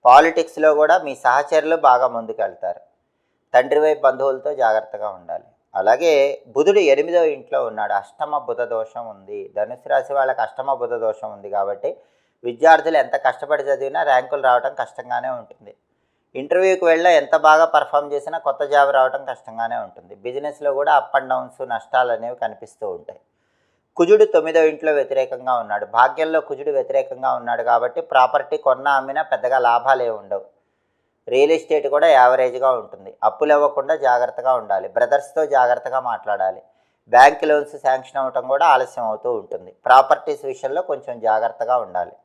పాలిటిక్స్లో కూడా మీ సహచరులు బాగా ముందుకు వెళ్తారు. తండ్రి వైపు బంధువులతో జాగ్రత్తగా ఉండాలి. అలాగే బుధుడు 8వ ఇంట్లో ఉన్నాడు. అష్టమ బుధ దోషం ఉంది. ధనుసు రాశి వాళ్ళకి అష్టమ బుధ దోషం ఉంది కాబట్టి విద్యార్థులు ఎంత కష్టపడి చదివినా ర్యాంకులు రావడం కష్టంగానే ఉంటుంది. ఇంటర్వ్యూకి వెళ్ళి ఎంత బాగా పర్ఫామ్ చేసినా కొత్త జాబ్ రావడం కష్టంగానే ఉంటుంది. బిజినెస్లో కూడా అప్ అండ్ డౌన్స్, నష్టాలు అనేవి కనిపిస్తూ ఉంటాయి. కుజుడు 9వ ఇంట్లో వ్యతిరేకంగా ఉన్నాడు. భాగ్యంలో కుజుడు వ్యతిరేకంగా ఉన్నాడు కాబట్టి ప్రాపర్టీ కొన్నా అమ్మినా పెద్దగా లాభాలే ఉండవు. రియల్ ఎస్టేట్ కూడా యావరేజ్గా ఉంటుంది. అప్పులు ఇవ్వకుండా జాగ్రత్తగా ఉండాలి. బ్రదర్స్తో జాగ్రత్తగా మాట్లాడాలి. బ్యాంక్ లోన్స్ శాంక్షన్ అవ్వటం కూడా ఆలస్యం అవుతూ ఉంటుంది. ప్రాపర్టీస్ విషయంలో కొంచెం జాగ్రత్తగా ఉండాలి.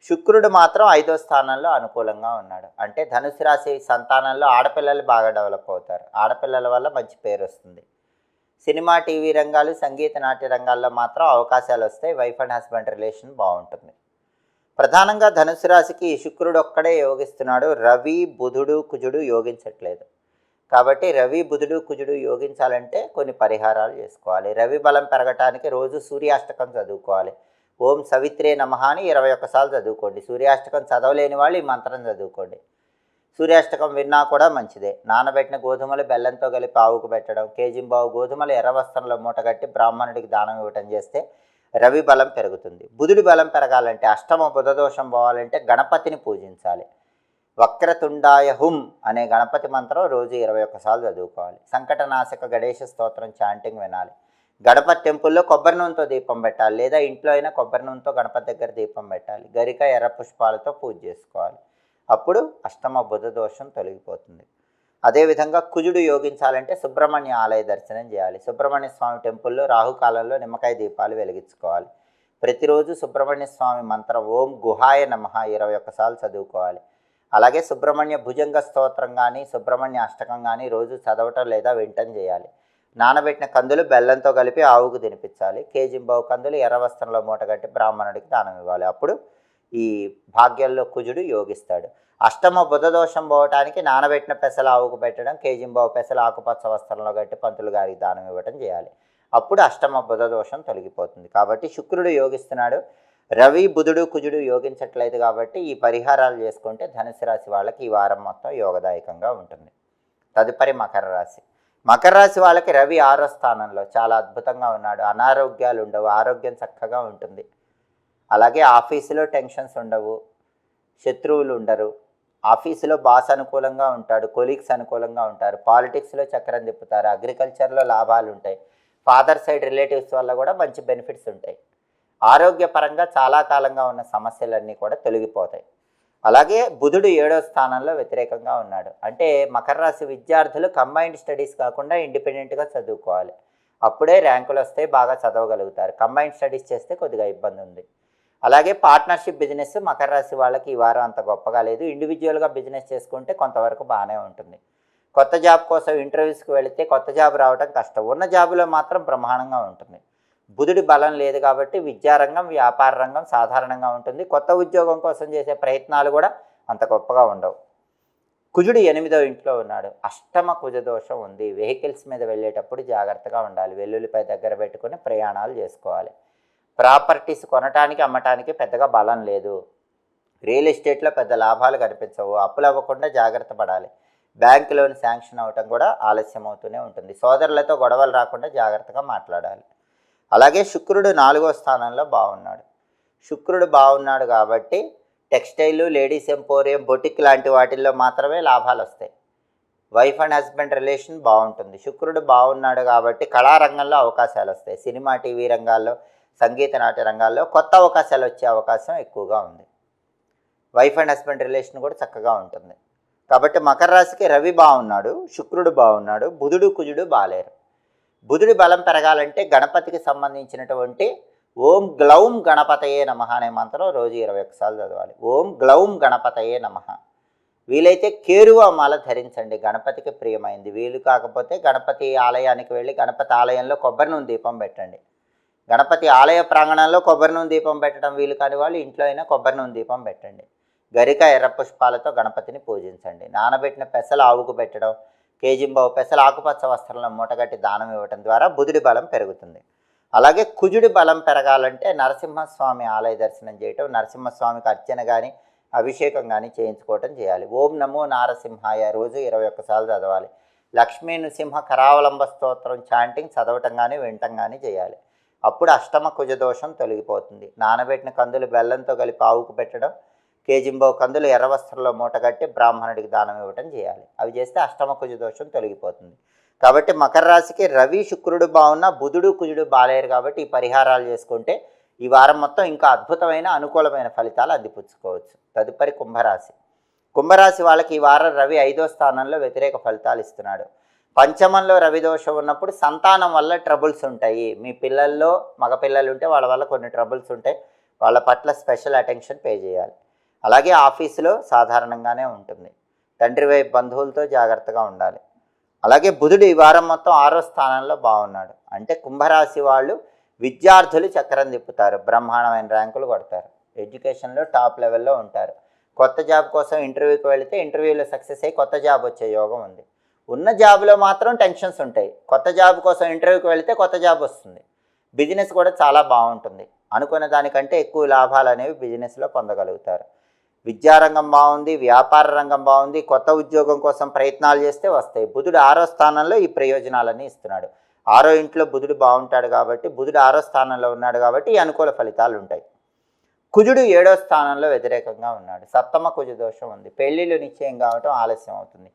శుక్రుడు మాత్రం 5వ స్థానంలో అనుకూలంగా ఉన్నాడు. అంటే ధనుసు రాశి సంతానంలో ఆడపిల్లలు బాగా డెవలప్ అవుతారు. ఆడపిల్లల వల్ల మంచి పేరు వస్తుంది. సినిమా, టీవీ రంగాలు, సంగీత నాట్య రంగాల్లో మాత్రం అవకాశాలు వస్తాయి. వైఫ్ అండ్ హస్బెండ్ రిలేషన్ బాగుంటుంది. ప్రధానంగా ధనుసు రాశికి శుక్రుడు ఒక్కడే యోగిస్తున్నాడు. రవి, బుధుడు, కుజుడు యోగించట్లేదు. కాబట్టి రవి, బుధుడు, కుజుడు యోగించాలంటే కొన్ని పరిహారాలు చేసుకోవాలి. రవి బలం పెరగటానికి రోజు సూర్యాష్టకం చదువుకోవాలి. ఓం సవిత్రే నమః అని 21 సార్లు చదువుకోండి. సూర్యాష్టకం చదవలేని వాళ్ళు ఈ మంత్రం చదువుకోండి. సూర్యాష్టకం విన్నా కూడా మంచిదే. నానబెట్టిన గోధుమలు బెల్లంతో కలిపి ఆవుకు పెట్టడం, కేజింబావు గోధుమలు ఎర్ర వస్త్రంలో మూటగట్టి బ్రాహ్మణుడికి దానం ఇవ్వటం చేస్తే రవి బలం పెరుగుతుంది. బుధుడి బలం పెరగాలంటే, అష్టమ బుధదోషం పోవాలంటే గణపతిని పూజించాలి. వక్రతుండాయ హుం అనే గణపతి మంత్రం రోజు 21 సార్లు చదువుకోవాలి. సంకటనాశక గణేష స్తోత్రం చాంటింగ్ వినాలి. గణపతి టెంపుల్లో కొబ్బరి నూనెతో దీపం పెట్టాలి, లేదా ఇంట్లో అయినా కొబ్బరి నూనెతో గణపతి దగ్గర దీపం పెట్టాలి. గరిక, ఎర్ర పుష్పాలతో పూజ చేసుకోవాలి. అప్పుడు అష్టమ బుధ దోషం తొలగిపోతుంది. అదేవిధంగా కుజుడు యోగించాలంటే సుబ్రహ్మణ్య ఆలయ దర్శనం చేయాలి. సుబ్రహ్మణ్య స్వామి టెంపుల్లో రాహుకాలంలో నిమ్మకాయ దీపాలు వెలిగించుకోవాలి. ప్రతిరోజు సుబ్రహ్మణ్య స్వామి మంత్రం ఓం గుహాయ నమః 21 సార్లు చదువుకోవాలి. అలాగే సుబ్రహ్మణ్య భుజంగ స్తోత్రం కానీ, సుబ్రహ్మణ్య అష్టకం కానీ రోజు చదవటం లేదా వింటం చేయాలి. నానబెట్టిన కందులు బెల్లంతో కలిపి ఆవుకు తినిపించాలి. కేజింబావు కందులు ఎర్ర వస్త్రంలో మూటగట్టి బ్రాహ్మణుడికి దానం ఇవ్వాలి. అప్పుడు ఈ భాగ్యంలో కుజుడు యోగిస్తాడు. అష్టమ బుధ దోషం పోవటానికి నానబెట్టిన పెసలు ఆవుకు పెట్టడం, కేజింబావు పెసలు ఆకుపచ్చ వస్త్రంలో కట్టి పంతులు గారికి దానం ఇవ్వటం చేయాలి. అప్పుడు అష్టమ బుధ దోషం తొలగిపోతుంది. కాబట్టి శుక్రుడు యోగిస్తున్నాడు. రవి, బుధుడు, కుజుడు యోగించట్లేదు. కాబట్టి ఈ పరిహారాలు చేసుకుంటే ధనుసు రాశి వాళ్ళకి ఈ వారం మొత్తం యోగదాయకంగా ఉంటుంది. తదుపరి మకర రాశి. మకర రాశి వాళ్ళకి రవి 6వ స్థానంలో చాలా అద్భుతంగా ఉన్నాడు. అనారోగ్యాలు ఉండవు, ఆరోగ్యం చక్కగా ఉంటుంది. అలాగే ఆఫీసులో టెన్షన్స్ ఉండవు, శత్రువులు ఉండరు. ఆఫీసులో బాస్ అనుకూలంగా ఉంటాడు, కొలీగ్స్ అనుకూలంగా ఉంటారు. పాలిటిక్స్లో చక్రం తిప్పుతారు. అగ్రికల్చర్లో లాభాలు ఉంటాయి. ఫాదర్ సైడ్ రిలేటివ్స్ వల్ల కూడా మంచి బెనిఫిట్స్ ఉంటాయి. ఆరోగ్యపరంగా చాలా కాలంగా ఉన్న సమస్యలన్నీ కూడా తొలగిపోతాయి. అలాగే బుధుడు 7వ స్థానంలో వ్యతిరేకంగా ఉన్నాడు. అంటే మకర రాశి విద్యార్థులు కంబైన్డ్ స్టడీస్ కాకుండా ఇండిపెండెంట్గా చదువుకోవాలి. అప్పుడే ర్యాంకులు వస్తాయి, బాగా చదవగలుగుతారు. కంబైన్డ్ స్టడీస్ చేస్తే కొద్దిగా ఇబ్బంది ఉంది. అలాగే పార్ట్నర్షిప్ బిజినెస్ మకర రాశి వాళ్ళకి ఈ వారం అంత గొప్పగా లేదు. ఇండివిజువల్గా బిజినెస్ చేసుకుంటే కొంతవరకు బాగానే ఉంటుంది. కొత్త జాబ్ కోసం ఇంటర్వ్యూస్కి వెళితే కొత్త జాబ్ రావడం కష్టం. ఉన్న జాబులో మాత్రం బ్రహ్మాండంగా ఉంటుంది. బుధుడి బలం లేదు కాబట్టి విద్యారంగం, వ్యాపార రంగం సాధారణంగా ఉంటుంది. కొత్త ఉద్యోగం కోసం చేసే ప్రయత్నాలు కూడా అంత గొప్పగా ఉండవు. కుజుడు 8వ ఇంట్లో ఉన్నాడు. అష్టమ కుజదోషం ఉంది. వెహికల్స్ మీద వెళ్ళేటప్పుడు జాగ్రత్తగా ఉండాలి. వెల్లుల్లిపై దగ్గర పెట్టుకొని ప్రయాణాలు చేసుకోవాలి. ప్రాపర్టీస్ కొనటానికి అమ్మటానికి పెద్దగా బలం లేదు. రియల్ ఎస్టేట్లో పెద్ద లాభాలు కనిపించవు. అప్పులు అవ్వకుండా జాగ్రత్త పడాలి. బ్యాంకు లోన్ శాంక్షన్ అవ్వటం కూడా ఆలస్యం అవుతూనే ఉంటుంది. సోదరులతో గొడవలు రాకుండా జాగ్రత్తగా మాట్లాడాలి. అలాగే శుక్రుడు 4వ స్థానంలో బాగున్నాడు. శుక్రుడు బాగున్నాడు కాబట్టి టెక్స్టైల్, లేడీస్ ఎంపోరియం, బొటిక్ లాంటి వాటిల్లో మాత్రమే లాభాలు వస్తాయి. వైఫ్ అండ్ హస్బెండ్ రిలేషన్ బాగుంటుంది. శుక్రుడు బాగున్నాడు కాబట్టి కళారంగంలో అవకాశాలు వస్తాయి. సినిమా, టీవీ రంగాల్లో, సంగీత నాట్య రంగాల్లో కొత్త అవకాశాలు వచ్చే అవకాశం ఎక్కువగా ఉంది. వైఫ్ అండ్ హస్బెండ్ రిలేషన్ కూడా చక్కగా ఉంటుంది. కాబట్టి మకర రాశికి రవి బాగున్నాడు, శుక్రుడు బాగున్నాడు, బుధుడు కుజుడు బాలేరు. బుధుడి బలం పెరగాలంటే గణపతికి సంబంధించినటువంటి ఓం గ్లౌం గణపతయే నమః అనే మంత్రం రోజు 21 సార్లు చదవాలి. ఓం గ్లౌం గణపతయే నమః. వీలైతే కేరువ మాల ధరించండి, గణపతికి ప్రియమైంది. వీలు కాకపోతే గణపతి ఆలయానికి వెళ్ళి గణపతి ఆలయంలో కొబ్బరి నూనె దీపం పెట్టండి. గణపతి ఆలయ ప్రాంగణంలో కొబ్బరి నూనె దీపం పెట్టడం వీలు కాని వాళ్ళు ఇంట్లో అయినా కొబ్బరి నూనె దీపం పెట్టండి. గరిక ఎర్ర పుష్పాలతో గణపతిని పూజించండి. నానబెట్టిన పెసలు ఆవుకు పెట్టడం, కేజింబావు పెసలు ఆకుపచ్చ వస్త్రంలో మూటగట్టి దానం ఇవ్వటం ద్వారా బుధుడి బలం పెరుగుతుంది. అలాగే కుజుడి బలం పెరగాలంటే నరసింహస్వామి ఆలయ దర్శనం చేయటం, నరసింహస్వామికి అర్చన కానీ అభిషేకం కానీ చేయించుకోవటం చేయాలి. ఓం నమో నారసింహాయ రోజు 21 సార్లు చదవాలి. లక్ష్మీ నృసింహ కరావలంబ స్తోత్రం చాంటింగ్ చదవటం కానీ వినటం కానీ చేయాలి. అప్పుడు అష్టమ కుజదోషం తొలగిపోతుంది. నానబెట్టిన కందులు బెల్లంతో కలిపి ఆవుకు పెట్టడం, కేజింబావు కందులు ఎర్ర వస్త్రంలో మూటగట్టి బ్రాహ్మణుడికి దానం ఇవ్వటం చేయాలి. అవి చేస్తే అష్టమ కుజదోషం తొలగిపోతుంది. కాబట్టి మకర రాశికి రవి శుక్రుడు బాగున్నా బుధుడు కుజుడు బాలేరు కాబట్టి ఈ పరిహారాలు చేసుకుంటే ఈ వారం మొత్తం ఇంకా అద్భుతమైన అనుకూలమైన ఫలితాలు అందిపుచ్చుకోవచ్చు. తదుపరి కుంభరాశి. కుంభరాశి వాళ్ళకి ఈ వారం రవి 5వ స్థానంలో వ్యతిరేక ఫలితాలు ఇస్తున్నాడు. పంచమంలో రవి దోషం ఉన్నప్పుడు సంతానం వల్ల ట్రబుల్స్ ఉంటాయి. మీ పిల్లల్లో మగపిల్లలు ఉంటే వాళ్ళ వల్ల కొన్ని ట్రబుల్స్ ఉంటాయి. వాళ్ళ పట్ల స్పెషల్ అటెన్షన్ పే చేయాలి. అలాగే ఆఫీసులో సాధారణంగానే ఉంటుంది. తండ్రి వైపు బంధువులతో జాగ్రత్తగా ఉండాలి. అలాగే బుధుడు ఈ వారం మొత్తం 6వ స్థానంలో బాగున్నాడు. అంటే కుంభరాశి వాళ్ళు విద్యార్థులు చక్రం తిప్పుతారు, బ్రహ్మాండమైన ర్యాంకులు కొడతారు, ఎడ్యుకేషన్లో టాప్ లెవెల్లో ఉంటారు. కొత్త జాబ్ కోసం ఇంటర్వ్యూకి వెళితే ఇంటర్వ్యూలో సక్సెస్ అయ్యి కొత్త జాబ్ వచ్చే యోగం ఉంది. ఉన్న జాబ్లో మాత్రం టెన్షన్స్ ఉంటాయి. కొత్త జాబ్ కోసం ఇంటర్వ్యూకి వెళితే కొత్త జాబ్ వస్తుంది. బిజినెస్ కూడా చాలా బాగుంటుంది. అనుకున్న దానికంటే ఎక్కువ లాభాలు అనేవి బిజినెస్లో పొందగలుగుతారు. విద్యారంగం బాగుంది, వ్యాపార రంగం బాగుంది. కొత్త ఉద్యోగం కోసం ప్రయత్నాలు చేస్తే వస్తాయి. బుధుడు 6వ స్థానంలో ఈ ప్రయోజనాలన్నీ ఇస్తున్నాడు. 6వ ఇంట్లో బుధుడు బాగుంటాడు కాబట్టి, బుధుడు 6వ స్థానంలో ఉన్నాడు కాబట్టి ఈ అనుకూల ఫలితాలు ఉంటాయి. కుజుడు 7వ స్థానంలో వ్యతిరేకంగా ఉన్నాడు. సప్తమ కుజ దోషం ఉంది. పెళ్లిళ్ళు నిశ్చయం కావటం ఆలస్యం అవుతుంది.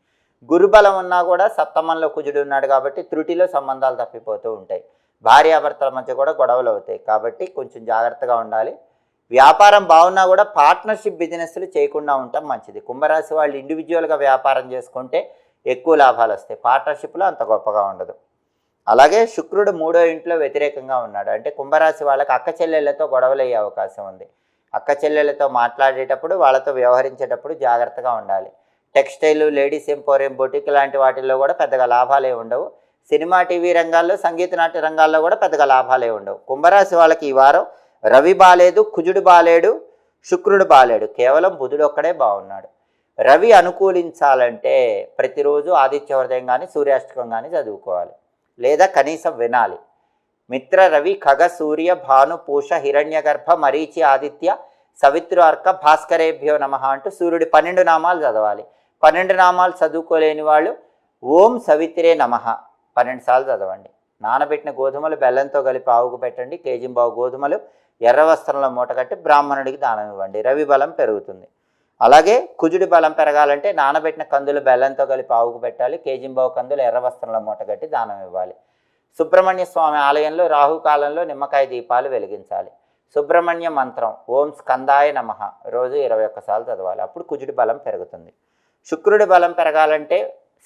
గురుబలం ఉన్నా కూడా సప్తమంలో కుజుడు ఉన్నాడు కాబట్టి త్రుటిలో సంబంధాలు తప్పిపోతూ ఉంటాయి. భార్యాభర్తల మధ్య కూడా గొడవలు అవుతాయి. కాబట్టి కొంచెం జాగ్రత్తగా ఉండాలి. వ్యాపారం బాగున్నా కూడా పార్ట్నర్షిప్ బిజినెస్లు చేయకుండా ఉండటం మంచిది. కుంభరాశి వాళ్ళు ఇండివిజువల్గా వ్యాపారం చేసుకుంటే ఎక్కువ లాభాలు వస్తాయి. పార్ట్నర్షిప్లో అంత గొప్పగా ఉండదు. అలాగే శుక్రుడు 3వ ఇంట్లో వ్యతిరేకంగా ఉన్నాడు. అంటే కుంభరాశి వాళ్ళకి అక్క చెల్లెళ్ళతో గొడవలు అయ్యే అవకాశం ఉంది. అక్క చెల్లెళ్ళతో మాట్లాడేటప్పుడు, వాళ్ళతో వ్యవహరించేటప్పుడు జాగ్రత్తగా ఉండాలి. టెక్స్టైల్, లేడీస్ ఎంపోరియం, బొటిక్ లాంటి వాటిల్లో కూడా పెద్దగా లాభాలే ఉండవు. సినిమా, టీవీ రంగాల్లో, సంగీత నాట్య రంగాల్లో కూడా పెద్దగా లాభాలే ఉండవు. కుంభరాశి వాళ్ళకి ఈ వారం రవి బాలేడు, కుజుడు బాలేడు, శుక్రుడు బాలేడు. కేవలం బుధుడు ఒక్కడే బాగున్నాడు. రవి అనుకూలించాలంటే ప్రతిరోజు ఆదిత్య హృదయం కానీ సూర్యాష్టకం కానీ చదువుకోవాలి, లేదా కనీసం వినాలి. మిత్ర రవి ఖగ సూర్య భాను పూష హిరణ్యగర్భ మరీచి ఆదిత్య సవిత్రు అర్క భాస్కరేభ్యో నమః అంటూ సూర్యుడి 12 నామాలు చదవాలి. 12 నామాలు చదువుకోలేని వాళ్ళు ఓం సవిత్రే నమః 12 సార్లు చదవండి. నానబెట్టిన గోధుమలు బెల్లంతో కలిపి ఆవుకు పెట్టండి. కేజింబావు గోధుమలు ఎర్ర వస్త్రంలో మూటగట్టి బ్రాహ్మణుడికి దానం ఇవ్వండి. రవి బలం పెరుగుతుంది. అలాగే కుజుడి బలం పెరగాలంటే నానబెట్టిన కందులు బెల్లంతో కలిపి ఆవుకు పెట్టాలి. కేజింబావు కందులు ఎర్ర వస్త్రంలో మూటగట్టి దానం ఇవ్వాలి. సుబ్రహ్మణ్య స్వామి ఆలయంలో రాహుకాలంలో నిమ్మకాయ దీపాలు వెలిగించాలి. సుబ్రహ్మణ్య మంత్రం ఓం స్కందాయ నమః రోజు 21 సార్లు చదవాలి. అప్పుడు కుజుడి బలం పెరుగుతుంది. శుక్రుడి బలం పెరగాలంటే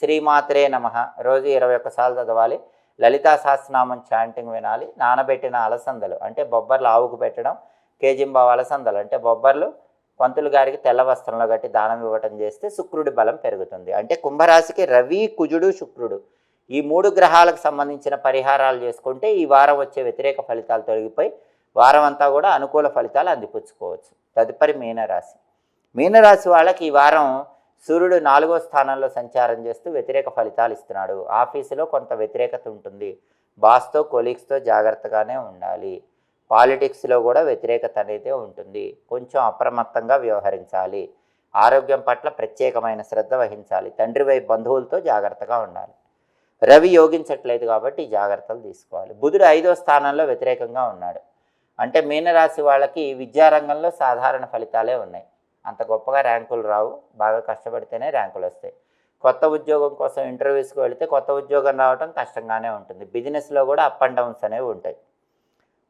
శ్రీమాత్రే నమః రోజు 21 సార్లు చదవాలి. లలితా సహస్రనామం చాంటింగ్ వినాలి. నానబెట్టిన అలసందలు అంటే బొబ్బర్లు ఆవుకు పెట్టడం, కేజింబావు అలసందలు అంటే బొబ్బర్లు పంతులు గారికి తెల్ల వస్త్రంలో కట్టి దానం ఇవ్వటం చేస్తే శుక్రుడి బలం పెరుగుతుంది. అంటే కుంభరాశికి రవి, కుజుడు, శుక్రుడు ఈ 3 గ్రహాలకు సంబంధించిన పరిహారాలు చేసుకుంటే ఈ వారం వచ్చే వ్యతిరేక ఫలితాలు తొలగిపోయి వారం అంతా కూడా అనుకూల ఫలితాలు అందిపుచ్చుకోవచ్చు. తదుపరి మీనరాశి. మీనరాశి వాళ్ళకి ఈ వారం సూర్యుడు 4వ స్థానంలో సంచారం చేస్తూ వ్యతిరేక ఫలితాలు ఇస్తున్నాడు. ఆఫీసులో కొంత వ్యతిరేకత ఉంటుంది. బాస్తో, కొలీగ్స్తో జాగ్రత్తగానే ఉండాలి. పాలిటిక్స్లో కూడా వ్యతిరేకత అనేది ఉంటుంది. కొంచెం అప్రమత్తంగా వ్యవహరించాలి. ఆరోగ్యం పట్ల ప్రత్యేకమైన శ్రద్ధ వహించాలి. తండ్రి వైపు బంధువులతో జాగ్రత్తగా ఉండాలి. రవి యోగించట్లేదు కాబట్టి జాగ్రత్తలు తీసుకోవాలి. బుధుడు 5వ స్థానంలో వ్యతిరేకంగా ఉన్నాడు. అంటే మీనరాశి వాళ్ళకి విద్యారంగంలో సాధారణ ఫలితాలే ఉన్నాయి. అంత గొప్పగా ర్యాంకులు రావు. బాగా కష్టపడితేనే ర్యాంకులు వస్తాయి. కొత్త ఉద్యోగం కోసం ఇంటర్వ్యూస్కి వెళితే కొత్త ఉద్యోగం రావడం కష్టంగానే ఉంటుంది. బిజినెస్లో కూడా అప్ అండ్ డౌన్స్ అనేవి ఉంటాయి.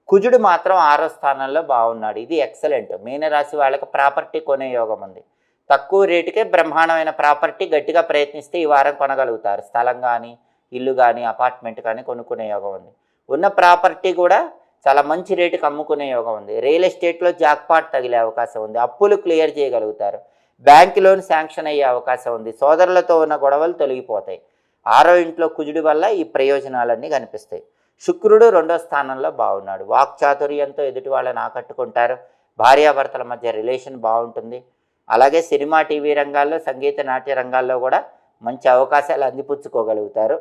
కుజుడు మాత్రం 6వ స్థానంలో బాగున్నాడు. ఇది ఎక్సలెంట్. మీనరాశి వాళ్ళకి ప్రాపర్టీ కొనే యోగం ఉంది. తక్కువ రేటుకే బ్రహ్మాండమైన ప్రాపర్టీ గట్టిగా ప్రయత్నిస్తే ఈ వారం కొనగలుగుతారు. స్థలం కానీ, ఇల్లు కానీ, అపార్ట్మెంట్ కానీ కొనుక్కునే యోగం ఉంది. ఉన్న ప్రాపర్టీ కూడా చాలా మంచి రేటుకి అమ్ముకునే యోగం ఉంది. రియల్ ఎస్టేట్లో జాక్పాట్ తగిలే అవకాశం ఉంది. అప్పులు క్లియర్ చేయగలుగుతారు. బ్యాంక్ లోన్ శాంక్షన్ అయ్యే అవకాశం ఉంది. సోదరులతో ఉన్న గొడవలు తొలగిపోతాయి. 6వ ఇంట్లో కుజుడి వల్ల ఈ ప్రయోజనాలన్నీ కనిపిస్తాయి. శుక్రుడు 2వ స్థానంలో బాగున్నాడు. వాక్చాతుర్యంతో ఎదుటి వాళ్ళని ఆకట్టుకుంటారు. భార్యాభర్తల మధ్య రిలేషన్ బాగుంటుంది. అలాగే సినిమా, టీవీ రంగాల్లో, సంగీత, నాట్య రంగాల్లో కూడా మంచి అవకాశాలు అందిపుచ్చుకోగలుగుతారు.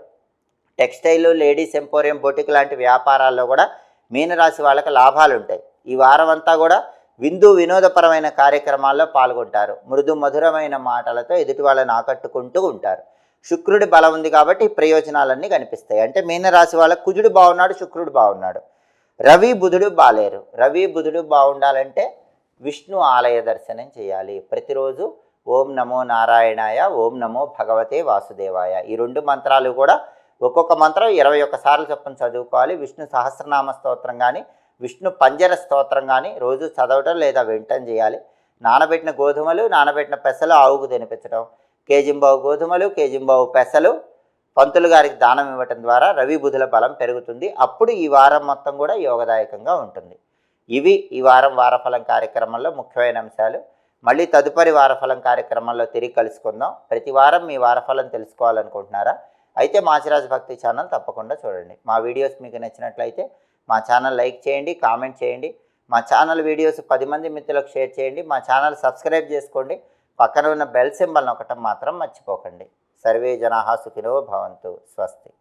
టెక్స్టైల్, లేడీస్ ఎంపోరియం, బొటిక్ లాంటి వ్యాపారాల్లో కూడా మీనరాశి వాళ్ళకి లాభాలు ఉంటాయి. ఈ వారం అంతా కూడా వినోదపరమైన కార్యక్రమాల్లో పాల్గొంటారు. మృదు మధురమైన మాటలతో ఎదుటి వాళ్ళని ఆకట్టుకుంటూ ఉంటారు. శుక్రుడి బలం ఉంది కాబట్టి ప్రయోజనాలన్నీ కనిపిస్తాయి. అంటే మీనరాశి వాళ్ళకి కుజుడు బాగున్నాడు, శుక్రుడు బాగున్నాడు. రవి, బుధుడు బాలేరు. రవి, బుధుడు బాగుండాలంటే విష్ణు ఆలయ దర్శనం చేయాలి. ప్రతిరోజు ఓం నమో నారాయణాయ, ఓం నమో భగవతే వాసుదేవాయ ఈ 2 మంత్రాలు కూడా ఒక్కొక్క మంత్రం 21 సార్లు చొప్పున చదువుకోవాలి. విష్ణు సహస్రనామ స్తోత్రం కానీ, విష్ణు పంజర స్తోత్రం కానీ రోజు చదవటం లేదా వినటం చేయాలి. నానబెట్టిన గోధుమలు, నానబెట్టిన పెసలు ఆవుకు తినిపించడం, కేజింబావు గోధుమలు, కేజింబావు పెసలు పంతులు గారికి దానం ఇవ్వటం ద్వారా రవి, బుధుల బలం పెరుగుతుంది. అప్పుడు ఈ వారం మొత్తం కూడా యోగదాయకంగా ఉంటుంది. ఇవి ఈ వారం వారఫలం కార్యక్రమంలో ముఖ్యమైన అంశాలు. మళ్ళీ తదుపరి వారఫలం కార్యక్రమంలో తిరిగి కలుసుకుందాం. ప్రతి వారం మీ వారఫలం తెలుసుకోవాలనుకుంటున్నారా? అయితే మాచిరాజు భక్తి ఛానల్ తప్పకుండా చూడండి. మా వీడియోస్ మీకు నచ్చినట్లయితే మా ఛానల్ లైక్ చేయండి, కామెంట్ చేయండి. మా ఛానల్ వీడియోస్ 10 మంది మిత్రులకు షేర్ చేయండి. మా ఛానల్ సబ్స్క్రైబ్ చేసుకోండి. పక్కన ఉన్న బెల్ సింబల్ నొక్కటం మాత్రం మర్చిపోకండి. సర్వే జనాః సుఖినో భవంతు. స్వస్తి.